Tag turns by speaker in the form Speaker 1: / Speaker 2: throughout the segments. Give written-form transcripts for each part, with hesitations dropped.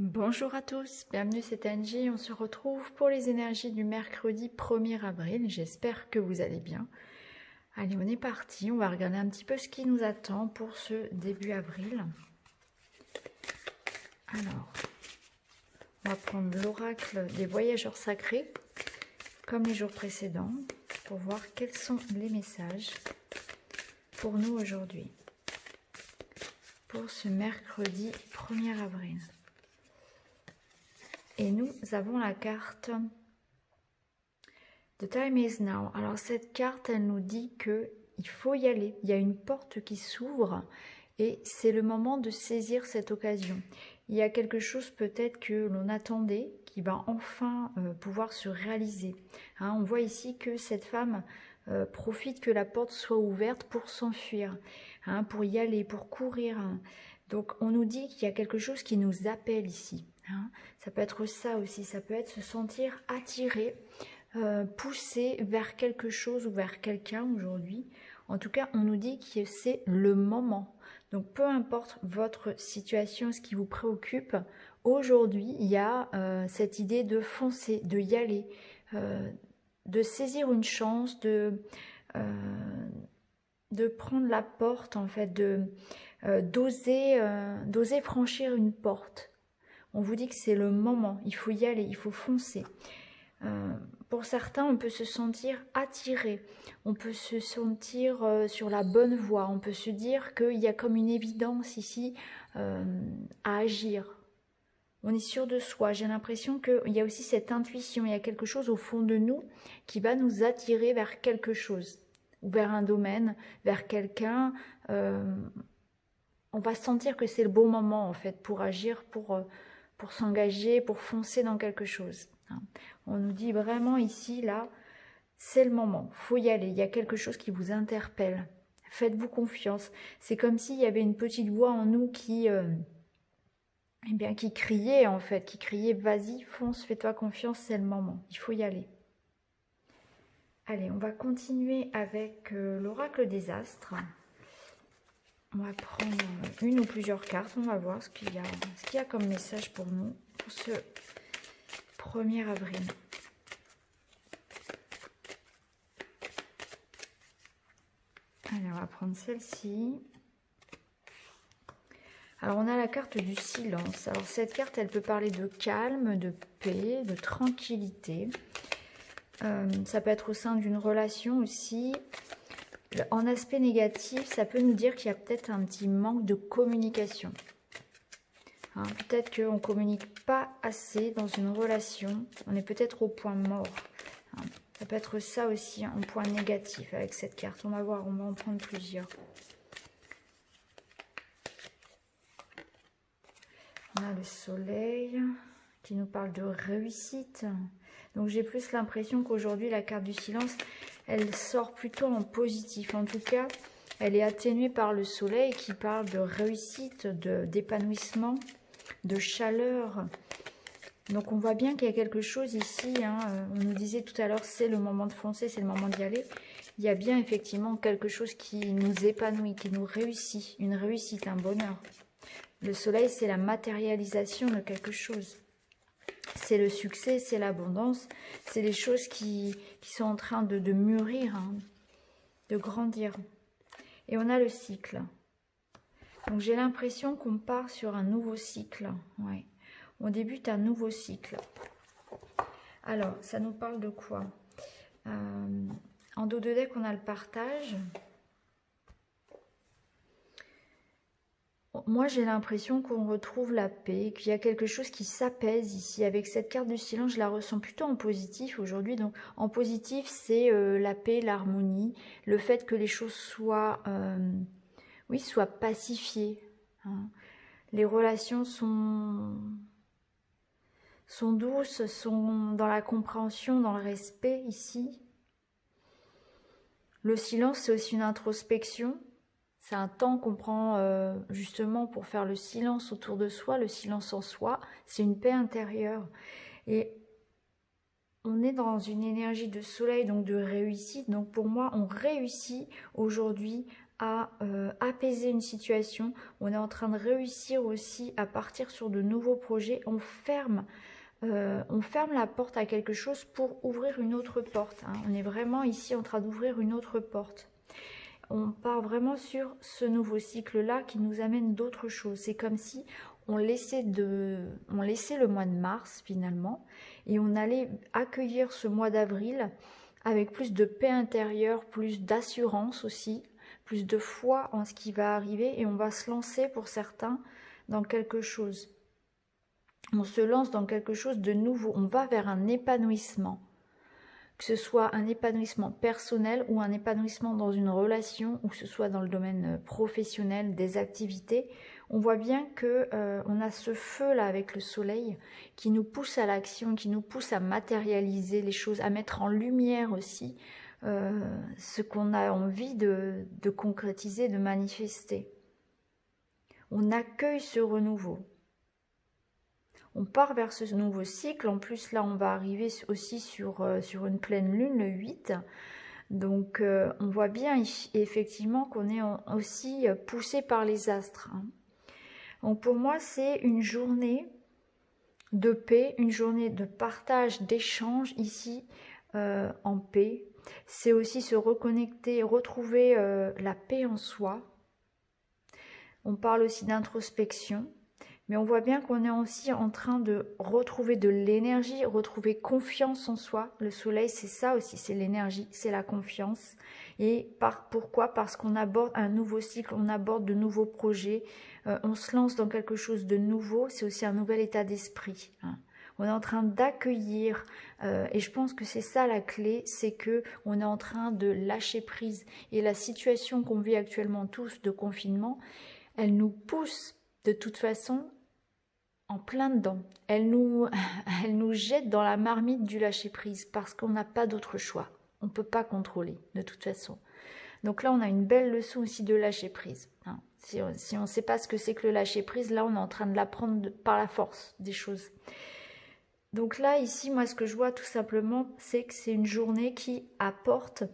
Speaker 1: Bonjour à tous, bienvenue, c'est Angie. On se retrouve pour les énergies du mercredi 1er avril. J'espère que vous allez bien. Allez, on est parti. On va regarder un petit peu ce qui nous attend pour ce début avril. Alors, on va prendre l'oracle des voyageurs sacrés, comme les jours précédents, pour voir quels sont les messages pour nous aujourd'hui, pour ce mercredi 1er avril. Et nous avons la carte The Time is Now. Alors cette carte, elle nous dit que il faut y aller. Il y a une porte qui s'ouvre et c'est le moment de saisir cette occasion. Il y a quelque chose peut-être que l'on attendait qui va enfin pouvoir se réaliser. Hein, on voit ici que cette femme profite que la porte soit ouverte pour s'enfuir, hein, pour y aller, pour courir. Hein. Donc on nous dit qu'il y a quelque chose qui nous appelle ici. Hein. Ça peut être ça aussi, ça peut être se sentir attiré, poussé vers quelque chose ou vers quelqu'un aujourd'hui. En tout cas, on nous dit que c'est le moment. Donc peu importe votre situation, ce qui vous préoccupe, aujourd'hui, il y a cette idée de foncer, de y aller, de saisir une chance, de prendre la porte, en fait, d'oser franchir une porte. On vous dit que c'est le moment, il faut y aller, il faut foncer. Pour certains, on peut se sentir attiré, on peut se sentir sur la bonne voie, on peut se dire qu'il y a comme une évidence ici à agir. On est sûr de soi, j'ai l'impression qu'il y a aussi cette intuition, il y a quelque chose au fond de nous qui va nous attirer vers quelque chose, ou vers un domaine, vers quelqu'un. On va sentir que c'est le bon moment en fait pour agir, pour s'engager, pour foncer dans quelque chose. On nous dit vraiment ici, là, c'est le moment, faut y aller, il y a quelque chose qui vous interpelle. Faites-vous confiance. C'est comme s'il y avait une petite voix en nous qui criait en fait, qui criait vas-y, fonce, fais-toi confiance, c'est le moment, il faut y aller. Allez, on va continuer avec l'oracle des astres. On va prendre une ou plusieurs cartes, on va voir ce qu'il y a comme message pour nous, pour ce 1er avril. Allez, on va prendre celle-ci. Alors, on a la carte du silence. Alors, cette carte, elle peut parler de calme, de paix, de tranquillité. Ça peut être au sein d'une relation aussi. En aspect négatif, ça peut nous dire qu'il y a peut-être un petit manque de communication. Hein, peut-être qu'on ne communique pas assez dans une relation. On est peut-être au point mort. Hein, ça peut être ça aussi, un point négatif avec cette carte. On va voir, on va en prendre plusieurs. On a le soleil qui nous parle de réussite. Donc j'ai plus l'impression qu'aujourd'hui, la carte du silence, elle sort plutôt en positif. En tout cas, elle est atténuée par le soleil qui parle de réussite, d'épanouissement, de chaleur. Donc on voit bien qu'il y a quelque chose ici. Hein, on nous disait tout à l'heure, c'est le moment de foncer, c'est le moment d'y aller. Il y a bien effectivement quelque chose qui nous épanouit, qui nous réussit. Une réussite, un bonheur. Le soleil, c'est la matérialisation de quelque chose. C'est le succès, c'est l'abondance, c'est les choses qui sont en train de mûrir, hein, de grandir. Et on a le cycle. Donc j'ai l'impression qu'on part sur un nouveau cycle. Ouais. On débute un nouveau cycle. Alors, ça nous parle de quoi? En dos de deck, on a le partage. Moi, j'ai l'impression qu'on retrouve la paix, qu'il y a quelque chose qui s'apaise ici. Avec cette carte du silence, je la ressens plutôt en positif aujourd'hui. Donc, en positif, c'est la paix, l'harmonie, le fait que les choses soient, soient pacifiées. Hein. Les relations sont douces, sont dans la compréhension, dans le respect ici. Le silence, c'est aussi une introspection. C'est un temps qu'on prend justement pour faire le silence autour de soi, le silence en soi. C'est une paix intérieure. Et on est dans une énergie de soleil, donc de réussite. Donc pour moi, on réussit aujourd'hui à apaiser une situation, on est en train de réussir aussi à partir sur de nouveaux projets, on ferme la porte à quelque chose pour ouvrir une autre porte, hein. On est vraiment ici en train d'ouvrir une autre porte. On part vraiment sur ce nouveau cycle-là qui nous amène d'autres choses. C'est comme si on laissait le mois de mars finalement et on allait accueillir ce mois d'avril avec plus de paix intérieure, plus d'assurance aussi, plus de foi en ce qui va arriver et on va se lancer pour certains dans quelque chose. On se lance dans quelque chose de nouveau, on va vers un épanouissement. Que ce soit un épanouissement personnel ou un épanouissement dans une relation, ou que ce soit dans le domaine professionnel, des activités, on voit bien que on a ce feu-là avec le soleil qui nous pousse à l'action, qui nous pousse à matérialiser les choses, à mettre en lumière aussi ce qu'on a envie de concrétiser, de manifester. On accueille ce renouveau. On part vers ce nouveau cycle. En plus, là, on va arriver aussi sur une pleine lune, le 8. Donc, on voit bien effectivement qu'on est aussi poussé par les astres, hein. Donc, pour moi, c'est une journée de paix, une journée de partage, d'échange ici en paix. C'est aussi se reconnecter, retrouver la paix en soi. On parle aussi d'introspection. Mais on voit bien qu'on est aussi en train de retrouver de l'énergie, retrouver confiance en soi. Le soleil, c'est ça aussi, c'est l'énergie, c'est la confiance. Et pourquoi? Parce qu'on aborde un nouveau cycle, on aborde de nouveaux projets, on se lance dans quelque chose de nouveau, c'est aussi un nouvel état d'esprit, hein. On est en train d'accueillir, et je pense que c'est ça la clé, c'est que on est en train de lâcher prise. Et la situation qu'on vit actuellement tous de confinement, elle nous pousse de toute façon en plein dedans. Elle nous jette dans la marmite du lâcher-prise parce qu'on n'a pas d'autre choix. On ne peut pas contrôler de toute façon. Donc là, on a une belle leçon aussi de lâcher-prise, hein. Si on ne sait pas ce que c'est que le lâcher-prise, là, on est en train de l'apprendre par la force des choses. Donc là, ici, moi, ce que je vois tout simplement, c'est que c'est une journée qui apporte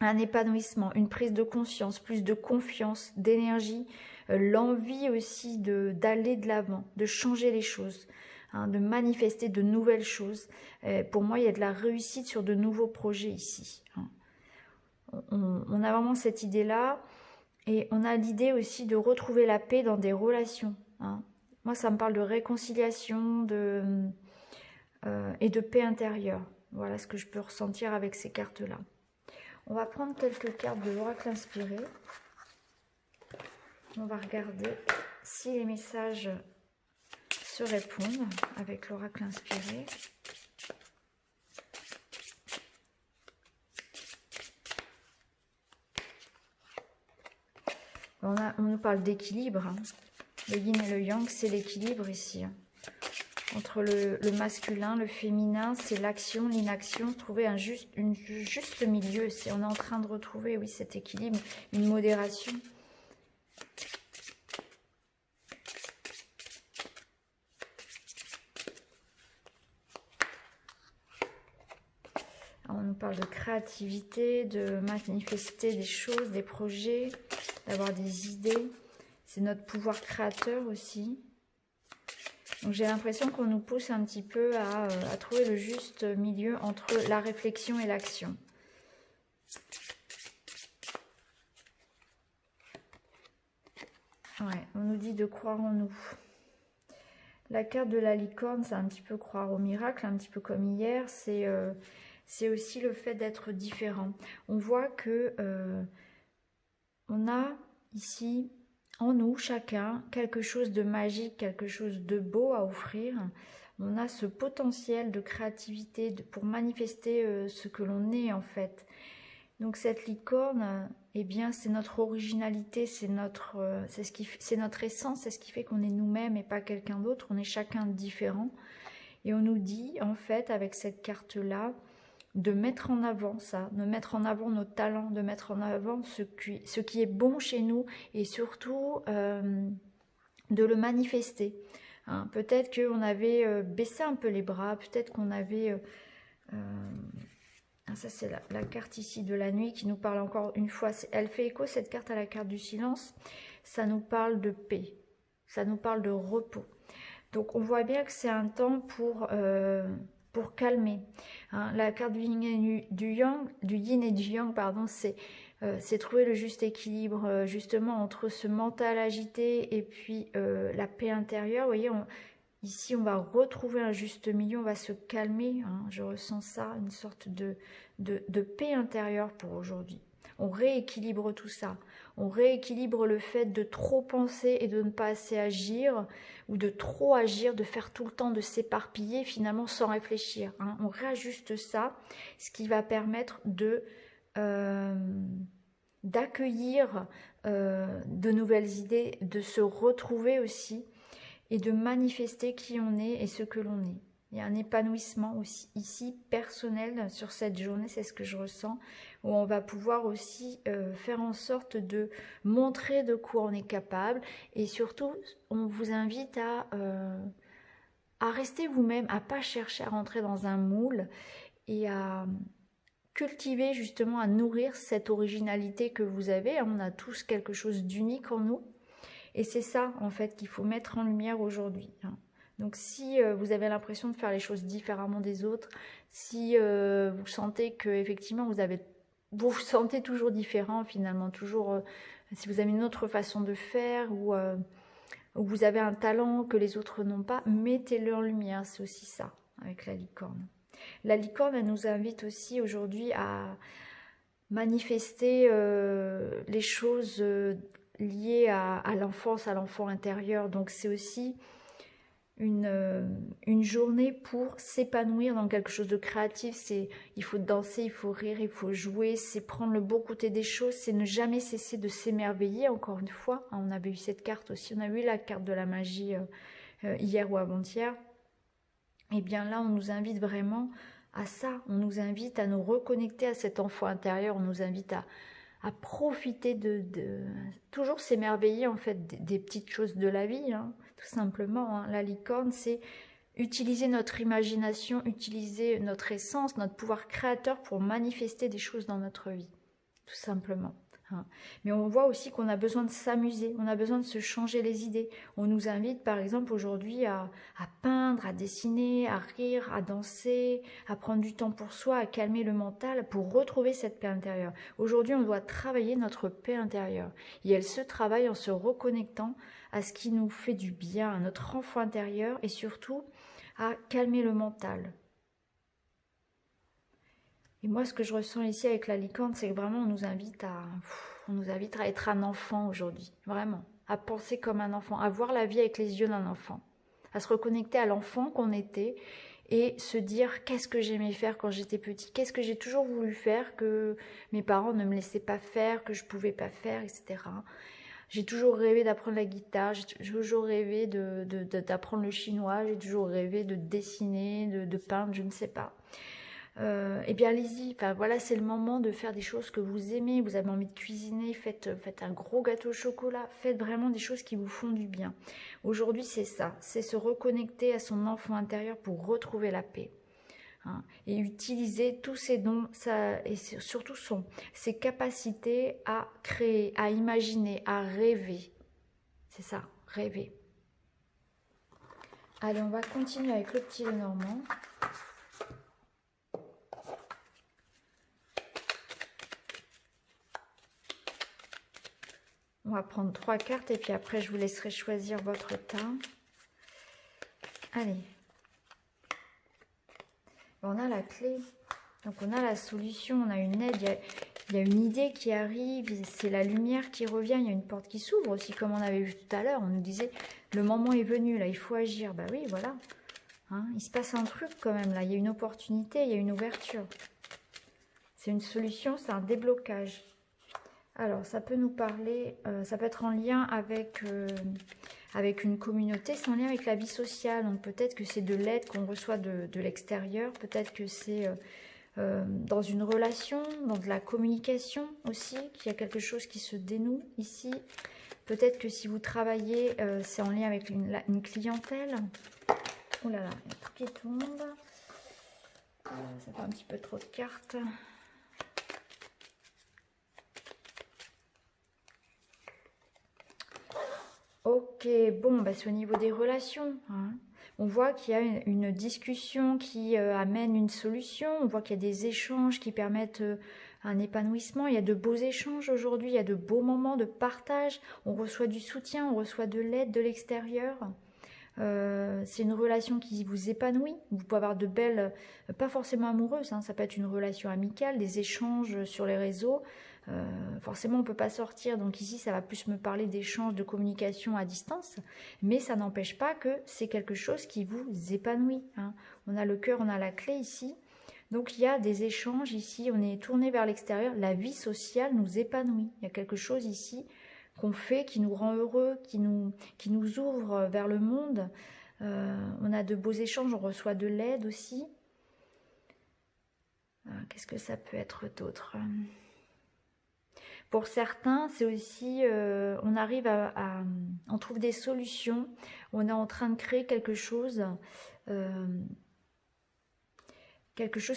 Speaker 1: un épanouissement, une prise de conscience, plus de confiance, d'énergie, l'envie aussi d'aller de l'avant, de changer les choses, hein, de manifester de nouvelles choses. Pour moi, il y a de la réussite sur de nouveaux projets ici, hein. On a vraiment cette idée-là et on a l'idée aussi de retrouver la paix dans des relations, hein. Moi, ça me parle de réconciliation et de paix intérieure. Voilà ce que je peux ressentir avec ces cartes-là. On va prendre quelques cartes de l'oracle inspiré. On va regarder si les messages se répondent avec l'oracle inspiré. On nous parle d'équilibre, hein. Le yin et le yang, c'est l'équilibre ici, hein. Entre le masculin, le féminin, c'est l'action, l'inaction, trouver un juste milieu. On est en train de retrouver, oui, cet équilibre, une modération. Alors, on nous parle de créativité, de manifester des choses, des projets, d'avoir des idées. C'est notre pouvoir créateur aussi. Donc j'ai l'impression qu'on nous pousse un petit peu à trouver le juste milieu entre la réflexion et l'action. Ouais, on nous dit de croire en nous. La carte de la licorne, c'est un petit peu croire au miracle, un petit peu comme hier. C'est aussi le fait d'être différent. On voit que on a ici en nous, chacun, quelque chose de magique, quelque chose de beau à offrir. On a ce potentiel de créativité pour manifester ce que l'on est en fait. Donc cette licorne, eh bien c'est notre originalité, c'est notre essence, c'est ce qui fait qu'on est nous-mêmes et pas quelqu'un d'autre. On est chacun différent. Et on nous dit en fait avec cette carte-là, de mettre en avant ça, de mettre en avant nos talents, de mettre en avant ce qui est bon chez nous et surtout de le manifester, hein. Peut-être qu'on avait baissé un peu les bras, peut-être qu'on avait Ça, c'est la carte ici de la nuit qui nous parle encore une fois. Elle fait écho, cette carte, à la carte du silence. Ça nous parle de paix. Ça nous parle de repos. Donc, on voit bien que c'est un temps pour calmer. Hein. La carte du yin et du yang, pardon, c'est trouver le juste équilibre, justement, entre ce mental agité et puis la paix intérieure. Vous voyez, ici, on va retrouver un juste milieu, on va se calmer. Hein. Je ressens ça, une sorte de paix intérieure pour aujourd'hui. On rééquilibre tout ça. On rééquilibre le fait de trop penser et de ne pas assez agir, ou de trop agir, de faire tout le temps, de s'éparpiller finalement sans réfléchir. Hein. On réajuste ça, ce qui va permettre d'accueillir de nouvelles idées, de se retrouver aussi, et de manifester qui on est et ce que l'on est. Il y a un épanouissement aussi ici personnel sur cette journée, c'est ce que je ressens, où on va pouvoir aussi faire en sorte de montrer de quoi on est capable, et surtout on vous invite à rester vous-même, à pas chercher à rentrer dans un moule, et à cultiver justement, à nourrir cette originalité que vous avez. On a tous quelque chose d'unique en nous, et c'est ça en fait qu'il faut mettre en lumière aujourd'hui. Donc si vous avez l'impression de faire les choses différemment des autres, si vous sentez que effectivement vous vous sentez toujours différent finalement, toujours si vous avez une autre façon de faire, ou vous avez un talent que les autres n'ont pas, mettez-le en lumière. C'est aussi ça avec la licorne. La licorne, elle nous invite aussi aujourd'hui à manifester les choses liées à l'enfance, à l'enfant intérieur. Donc c'est aussi une journée pour s'épanouir dans quelque chose de créatif. Il faut danser, il faut rire, il faut jouer, c'est prendre le bon côté des choses, c'est ne jamais cesser de s'émerveiller. Encore une fois, on avait eu cette carte aussi, on a eu la carte de la magie hier ou avant-hier. Et bien là, on nous invite vraiment à ça, on nous invite à nous reconnecter à cet enfant intérieur, on nous invite à profiter toujours s'émerveiller en fait des petites choses de la vie, hein, tout simplement. Hein. La licorne, c'est utiliser notre imagination, utiliser notre essence, notre pouvoir créateur pour manifester des choses dans notre vie, tout simplement. Hein. Mais on voit aussi qu'on a besoin de s'amuser, on a besoin de se changer les idées. On nous invite par exemple aujourd'hui à peindre, à dessiner, à rire, à danser, à prendre du temps pour soi, à calmer le mental pour retrouver cette paix intérieure. Aujourd'hui, on doit travailler notre paix intérieure. Et elle se travaille en se reconnectant à ce qui nous fait du bien, à notre enfant intérieur, et surtout à calmer le mental. Et moi, ce que je ressens ici avec la licorne, c'est que vraiment, on nous invite à être un enfant aujourd'hui. Vraiment. À penser comme un enfant, à voir la vie avec les yeux d'un enfant. À se reconnecter à l'enfant qu'on était et se dire qu'est-ce que j'aimais faire quand j'étais petit, qu'est-ce que j'ai toujours voulu faire, que mes parents ne me laissaient pas faire, que je ne pouvais pas faire, etc. J'ai toujours rêvé d'apprendre la guitare, j'ai toujours rêvé d'apprendre le chinois, j'ai toujours rêvé de dessiner, de peindre, je ne sais pas. Eh bien allez-y, enfin, voilà, c'est le moment de faire des choses que vous aimez, vous avez envie de cuisiner, faites un gros gâteau au chocolat, faites vraiment des choses qui vous font du bien. Aujourd'hui c'est ça, c'est se reconnecter à son enfant intérieur pour retrouver la paix. Hein, et utiliser tous ses dons, et surtout ses capacités à créer, à imaginer, à rêver. C'est ça, rêver. Allez, on va continuer avec le petit Lenormand. On va prendre 3 cartes et puis après je vous laisserai choisir votre teint. Allez. On a la clé, donc on a la solution, on a une aide, il y a une idée qui arrive, c'est la lumière qui revient, il y a une porte qui s'ouvre aussi, comme on avait vu tout à l'heure, on nous disait le moment est venu, là il faut agir, bah oui voilà, hein, il se passe un truc quand même là, il y a une opportunité, il y a une ouverture, c'est une solution, c'est un déblocage. Alors ça peut nous parler, ça peut être en lien avec une communauté, c'est en lien avec la vie sociale, donc peut-être que c'est de l'aide qu'on reçoit de l'extérieur, peut-être que c'est dans une relation, dans de la communication aussi, qu'il y a quelque chose qui se dénoue ici. Peut-être que si vous travaillez, c'est en lien avec une clientèle. Oh là là, il y a tout qui tombe. Ça fait un petit peu trop de cartes. Ok, bon, bah, c'est au niveau des relations. Hein. On voit qu'il y a une discussion qui amène une solution. On voit qu'il y a des échanges qui permettent un épanouissement. Il y a de beaux échanges aujourd'hui. Il y a de beaux moments de partage. On reçoit du soutien, on reçoit de l'aide de l'extérieur. C'est une relation qui vous épanouit. Vous pouvez avoir de belles, pas forcément amoureuses, hein, ça peut être une relation amicale, des échanges sur les réseaux. Forcément, on ne peut pas sortir, donc ici, ça va plus me parler d'échanges, de communication à distance, mais ça n'empêche pas que c'est quelque chose qui vous épanouit. Hein. On a le cœur, on a la clé ici. Donc, il y a des échanges ici, on est tourné vers l'extérieur. La vie sociale nous épanouit. Il y a quelque chose ici qu'on fait, qui nous rend heureux, qui nous ouvre vers le monde. On a de beaux échanges, on reçoit de l'aide aussi. Qu'est-ce que ça peut être d'autre ? Pour certains, c'est aussi, on arrive on trouve des solutions, on est en train de créer quelque chose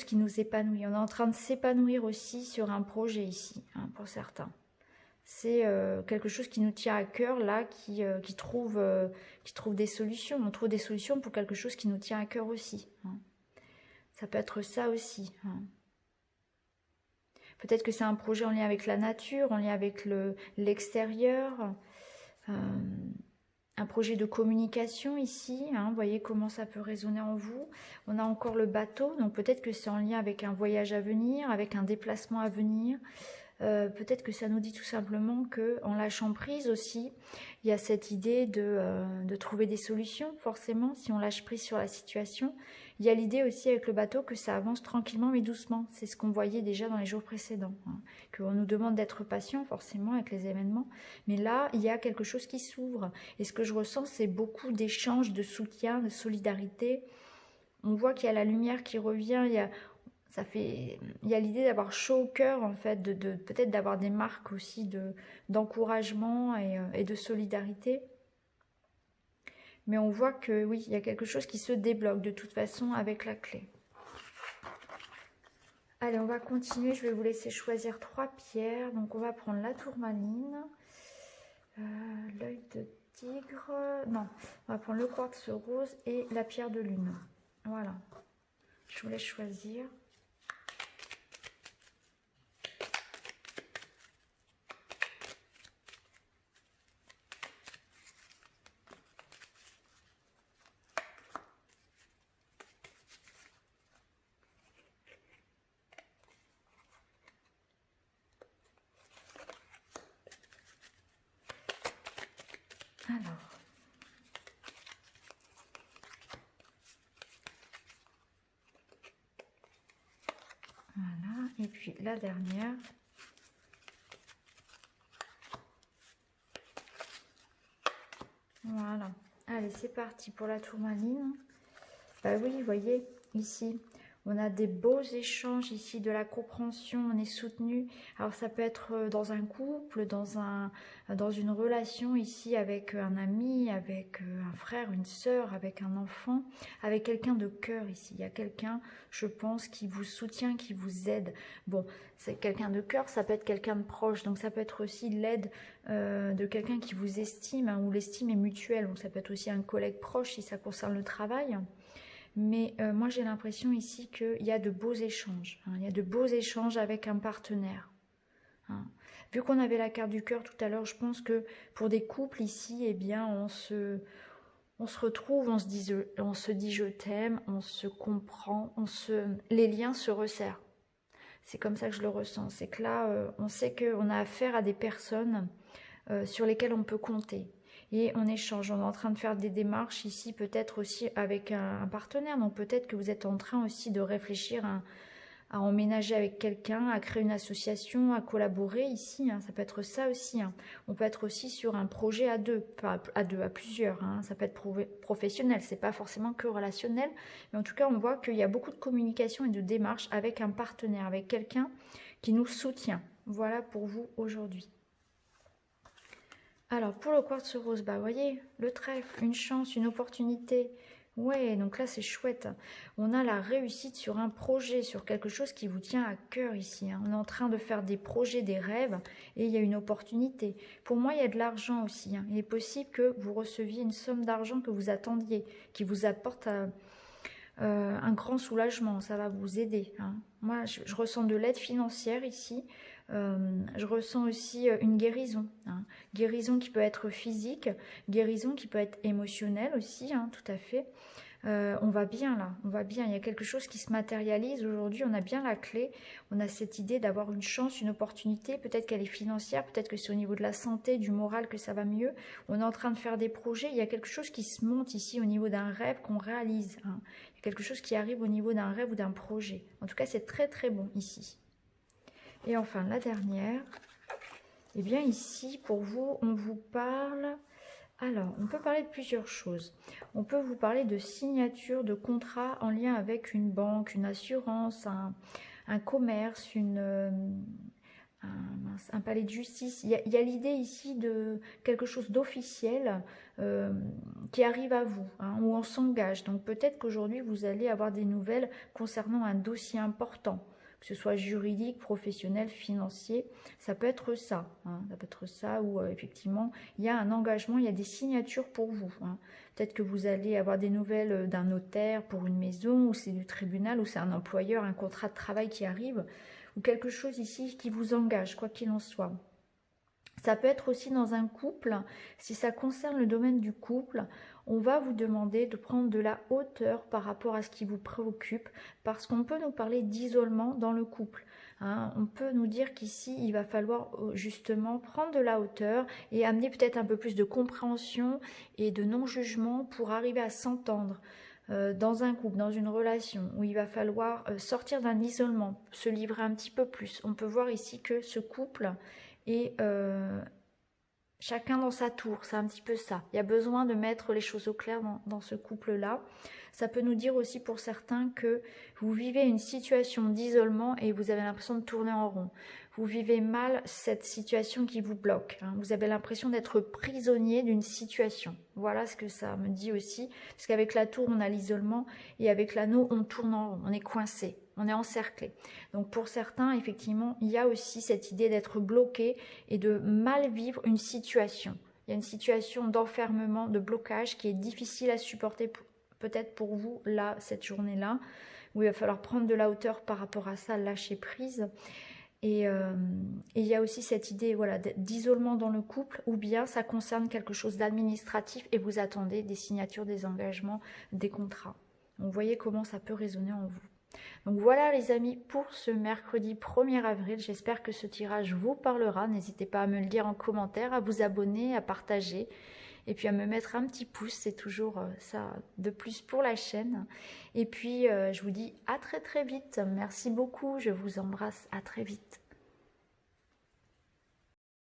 Speaker 1: qui nous épanouit. On est en train de s'épanouir aussi sur un projet ici, hein, pour certains. C'est quelque chose qui nous tient à cœur, là, qui trouve des solutions. On trouve des solutions pour quelque chose qui nous tient à cœur aussi. Hein. Ça peut être ça aussi. Hein. Peut-être que c'est un projet en lien avec la nature, en lien avec l'extérieur. Un projet de communication ici. Hein. Vous voyez comment ça peut résonner en vous. On a encore le bateau, donc peut-être que c'est en lien avec un voyage à venir, avec un déplacement à venir. Peut-être que ça nous dit tout simplement qu'en lâchant prise aussi, il y a cette idée de trouver des solutions, forcément, si on lâche prise sur la situation. Il y a l'idée aussi avec le bateau que ça avance tranquillement mais doucement. C'est ce qu'on voyait déjà dans les jours précédents. Hein. Qu'on nous demande d'être patient, forcément, avec les événements. Mais là, il y a quelque chose qui s'ouvre. Et ce que je ressens, c'est beaucoup d'échanges, de soutien, de solidarité. On voit qu'il y a la lumière qui revient, il y a l'idée d'avoir chaud au cœur, en fait, peut-être d'avoir des marques aussi d'encouragement et de solidarité. Mais on voit que oui, il y a quelque chose qui se débloque de toute façon avec la clé. Allez, on va continuer. Je vais vous laisser choisir 3 pierres. Donc, on va prendre la tourmaline, l'œil de tigre. Non, on va prendre le quartz rose et la pierre de lune. Voilà. Je vous laisse choisir. Alors, voilà, et puis la dernière. Voilà, allez, c'est parti pour la tourmaline. Bah oui, vous voyez, ici, on a des beaux échanges ici, de la compréhension, on est soutenu. Alors ça peut être dans un couple, dans une relation ici avec un ami, avec un frère, une sœur, avec un enfant, avec quelqu'un de cœur ici. Il y a quelqu'un, je pense, qui vous soutient, qui vous aide. Bon, c'est quelqu'un de cœur, ça peut être quelqu'un de proche, donc ça peut être aussi l'aide de quelqu'un qui vous estime, hein, où l'estime est mutuelle. Donc ça peut être aussi un collègue proche si ça concerne le travail. Mais moi, j'ai l'impression ici qu'il y a de beaux échanges. Hein. Il y a de beaux échanges avec un partenaire. Hein. Vu qu'on avait la carte du cœur tout à l'heure, je pense que pour des couples ici, eh bien, on se retrouve, on se dit je t'aime, on se comprend, les liens se resserrent. C'est comme ça que je le ressens. C'est que là, on sait qu'on a affaire à des personnes sur lesquelles on peut compter. Et on échange, on est en train de faire des démarches ici, peut-être aussi avec un partenaire. Donc peut-être que vous êtes en train aussi de réfléchir à emménager avec quelqu'un, à créer une association, à collaborer ici. Hein. Ça peut être ça aussi. Hein. On peut être aussi sur un projet à deux, pas à deux, à plusieurs. Hein. Ça peut être professionnel, c'est pas forcément que relationnel. Mais en tout cas, on voit qu'il y a beaucoup de communication et de démarches avec un partenaire, avec quelqu'un qui nous soutient. Voilà pour vous aujourd'hui. Alors, pour le quartz rose, bah, vous voyez, le trèfle, une chance, une opportunité. Ouais, donc là c'est chouette. On a la réussite sur un projet, sur quelque chose qui vous tient à cœur ici. Hein. On est en train de faire des projets, des rêves, et il y a une opportunité. Pour moi, il y a de l'argent aussi. Hein. Il est possible que vous receviez une somme d'argent que vous attendiez, qui vous apporte un grand soulagement. Ça va vous aider. Hein. Moi, je ressens de l'aide financière ici. Je ressens aussi une guérison. Hein. Guérison qui peut être physique, guérison qui peut être émotionnelle aussi, hein, tout à fait. On va bien là, on va bien. Il y a quelque chose qui se matérialise aujourd'hui. On a bien la clé. On a cette idée d'avoir une chance, une opportunité. Peut-être qu'elle est financière, peut-être que c'est au niveau de la santé, du moral que ça va mieux. On est en train de faire des projets. Il y a quelque chose qui se monte ici au niveau d'un rêve qu'on réalise. Hein. Il y a quelque chose qui arrive au niveau d'un rêve ou d'un projet. En tout cas, c'est très très bon ici. Et enfin, la dernière. Eh bien ici, pour vous, on vous parle... Alors, on peut parler de plusieurs choses. On peut vous parler de signature de contrat en lien avec une banque, une assurance, un commerce, un palais de justice. Il y a l'idée ici de quelque chose d'officiel qui arrive à vous, hein, où on s'engage. Donc peut-être qu'aujourd'hui, vous allez avoir des nouvelles concernant un dossier important, que ce soit juridique, professionnel, financier, ça peut être ça. Hein, ça peut être ça où effectivement, il y a un engagement, il y a des signatures pour vous. Hein. Peut-être que vous allez avoir des nouvelles d'un notaire pour une maison, ou c'est du tribunal, ou c'est un employeur, un contrat de travail qui arrive, ou quelque chose ici qui vous engage, quoi qu'il en soit. Ça peut être aussi dans un couple. Si ça concerne le domaine du couple, on va vous demander de prendre de la hauteur par rapport à ce qui vous préoccupe, parce qu'on peut nous parler d'isolement dans le couple. Hein. On peut nous dire qu'ici, il va falloir justement prendre de la hauteur et amener peut-être un peu plus de compréhension et de non-jugement pour arriver à s'entendre. Dans un couple, dans une relation, où il va falloir sortir d'un isolement, se livrer un petit peu plus. On peut voir ici que ce couple est chacun dans sa tour, c'est un petit peu ça. Il y a besoin de mettre les choses au clair dans ce couple-là. Ça peut nous dire aussi pour certains que vous vivez une situation d'isolement et vous avez l'impression de tourner en rond. Vous vivez mal cette situation qui vous bloque. Hein. Vous avez l'impression d'être prisonnier d'une situation. Voilà ce que ça me dit aussi. Parce qu'avec la tour, on a l'isolement et avec l'anneau, on tourne en rond. On est coincé, on est encerclé. Donc pour certains, effectivement, il y a aussi cette idée d'être bloqué et de mal vivre une situation. Il y a une situation d'enfermement, de blocage qui est difficile à supporter peut-être pour vous, là, cette journée-là, où il va falloir prendre de la hauteur par rapport à ça, lâcher prise. Et il y a aussi cette idée voilà, d'isolement dans le couple, ou bien ça concerne quelque chose d'administratif et vous attendez des signatures, des engagements, des contrats. Donc vous voyez comment ça peut résonner en vous. Donc voilà les amis pour ce mercredi 1er avril. J'espère que ce tirage vous parlera. N'hésitez pas à me le dire en commentaire, à vous abonner, à partager. Et puis à me mettre un petit pouce, c'est toujours ça de plus pour la chaîne. Et puis je vous dis à très très vite. Merci beaucoup, je vous embrasse, à très vite.